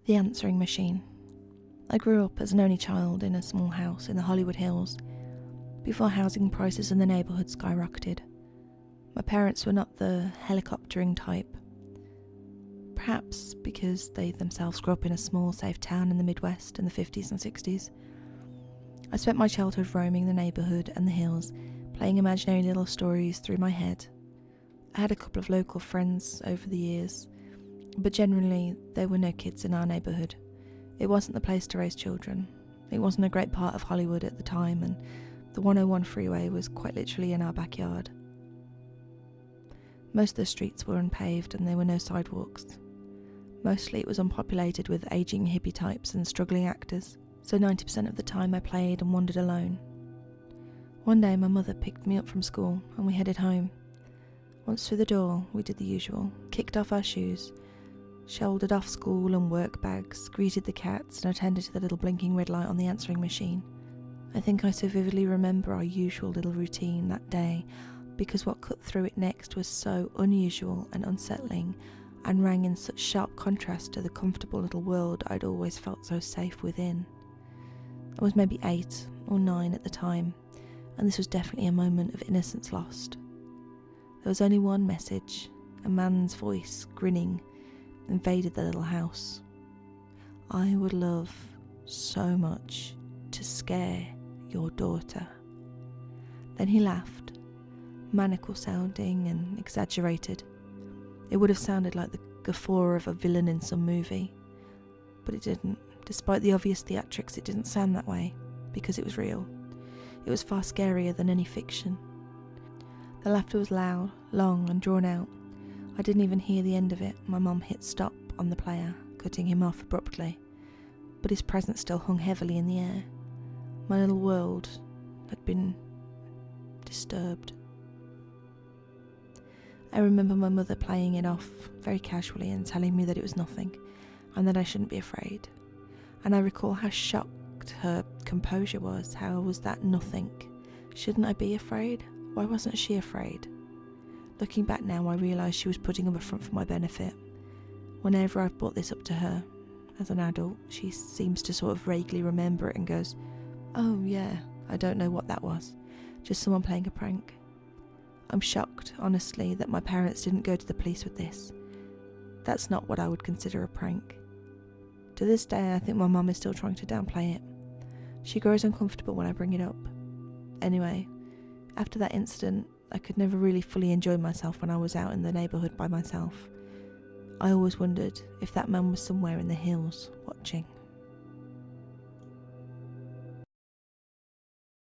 The answering machine. I grew up as an only child in a small house in the Hollywood Hills, before housing prices in the neighbourhood skyrocketed. My parents were not the helicoptering type, perhaps because they themselves grew up in a small, safe town in the Midwest in the 50s and 60s. I spent my childhood roaming the neighbourhood and the hills, playing imaginary little stories through my head. I had a couple of local friends over the years, but generally there were no kids in our neighbourhood. It wasn't the place to raise children. It wasn't a great part of Hollywood at the time, and the 101 freeway was quite literally in our backyard. Most of the streets were unpaved and there were no sidewalks. Mostly it was unpopulated with ageing hippie types and struggling actors, so 90% of the time I played and wandered alone. One day my mother picked me up from school and we headed home. Once through the door, we did the usual, kicked off our shoes, shouldered off school and work bags, greeted the cats and attended to the little blinking red light on the answering machine. I think I so vividly remember our usual little routine that day because what cut through it next was so unusual and unsettling and rang in such sharp contrast to the comfortable little world I'd always felt so safe within. I was maybe 8 or 9 at the time, and this was definitely a moment of innocence lost. There was only one message, a man's voice, grinning, invaded the little house. I would love so much to scare your daughter. Then he laughed, maniacal sounding and exaggerated. It would have sounded like the guffaw of a villain in some movie, but it didn't. Despite the obvious theatrics, it didn't sound that way, because it was real. It was far scarier than any fiction. The laughter was loud, long and drawn out. I didn't even hear the end of it. My mum hit stop on the player, cutting him off abruptly, but his presence still hung heavily in the air. My little world had been disturbed. I remember my mother playing it off very casually and telling me that it was nothing, and that I shouldn't be afraid. And I recall how shocked her composure was. How was that nothing? Shouldn't I be afraid? Why wasn't she afraid? Looking back now, I realise she was putting up a front for my benefit. Whenever I've brought this up to her, as an adult, she seems to sort of vaguely remember it and goes, "Oh yeah, I don't know what that was. Just someone playing a prank." I'm shocked, honestly, that my parents didn't go to the police with this. That's not what I would consider a prank. To this day, I think my mum is still trying to downplay it. She grows uncomfortable when I bring it up. Anyway, after that incident, I could never really fully enjoy myself when I was out in the neighbourhood by myself. I always wondered if that man was somewhere in the hills, watching.